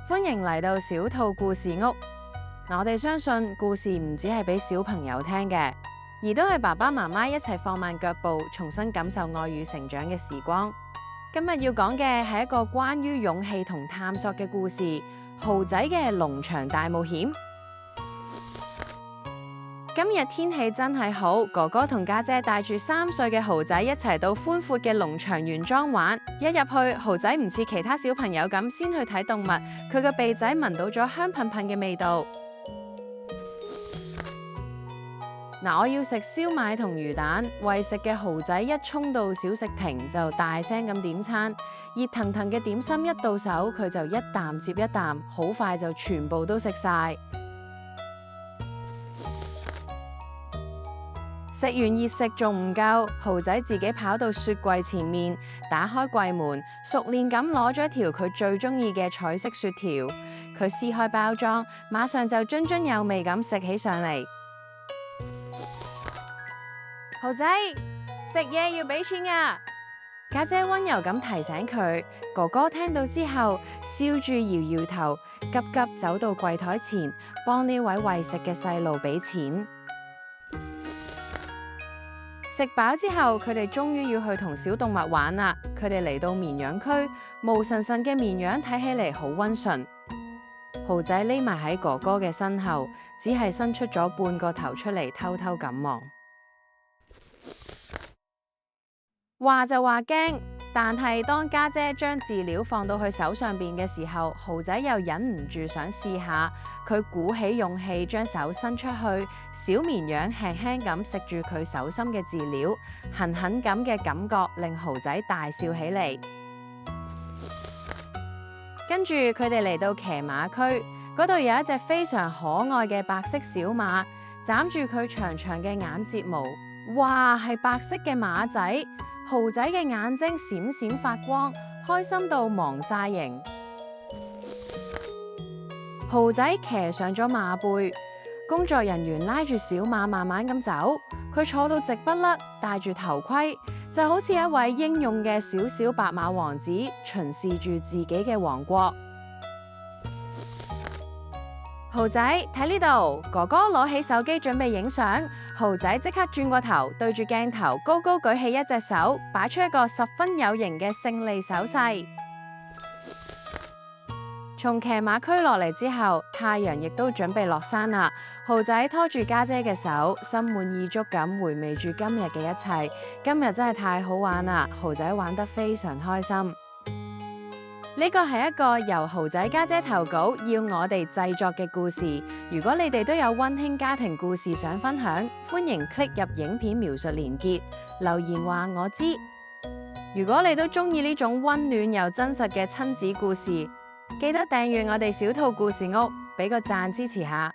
歡迎嚟到小兔故事屋。我哋相信故事唔止係俾小朋友聽嘅，而都係爸爸媽媽一齊放慢腳步，重新感受愛與成長嘅時光。今日要講嘅係一個關於勇氣同探索嘅故事《蠔仔嘅農場大冒險》。今日天氣真係好，哥哥同家姐帶住3歲嘅蠔仔一齊到寬闊嘅農場園莊玩。一入去，蠔仔唔似其他小朋友咁先去睇動物，佢個鼻仔聞到咗香噴噴嘅味道。我要食燒賣同魚蛋，為食嘅蠔仔一衝到小食亭就大聲咁點餐，熱騰騰嘅點心一到手，佢就一啖接一啖，好快就全部都食晒。食完熱食仲唔夠，蠔仔自己跑到雪櫃前面，打開櫃門，熟練咁攞咗一條佢最中意嘅彩色雪條。佢撕開包裝，馬上就津津有味咁食起上嚟。蠔仔，食嘢要俾錢㗎！家姐溫柔咁提醒佢。哥哥聽到之後，笑住搖搖頭，急急走到櫃台前，幫呢位餵食嘅細路俾錢。食飽之後，佢哋終於要去同小動物玩啦。佢哋嚟到綿羊區，毛神神嘅綿羊睇起嚟好溫順。蠔仔匿埋喺哥哥嘅身後，只係伸出咗半個頭出嚟，偷偷咁望。話就話驚，但係當家姐將飼料放到佢手上邊嘅時候，蠔仔又忍唔住想試下。佢鼓起勇氣將手伸出去，小綿羊輕輕咁食住佢手心嘅飼料，痕痕咁嘅感覺令蠔仔大笑起嚟。跟住佢哋嚟到騎馬區，嗰度有一隻非常可愛嘅白色小馬，斬住佢長長嘅眼睫毛，哇，係白色嘅馬仔。蠔仔嘅眼睛閃閃發光，開心到忘晒形。蠔仔騎上咗馬背，工作人員拉住小馬慢慢咁走，佢坐到直不甩，戴住頭盔，就好似一位英勇嘅小小白馬王子，巡視住自己嘅王國。蠔仔，睇呢度，哥哥攞起手機準備影相，蠔仔即刻轉個頭，對住鏡頭高高舉起一隻手，擺出一個十分有型嘅勝利手勢。從騎馬區落嚟之後，太陽亦都準備落山啦。蠔仔拖住家姐嘅手，心滿意足咁回味住今日嘅一切。今日真係太好玩啦，蠔仔玩得非常開心。呢個係一個由蠔仔家姐投稿要我哋製作嘅故事。如果你哋都有溫馨家庭故事想分享，歡迎 click 入影片描述連結，留言話我知。如果你都中意呢種溫暖又真實嘅親子故事，記得訂閱我哋小兔故事屋，俾個讚支持下。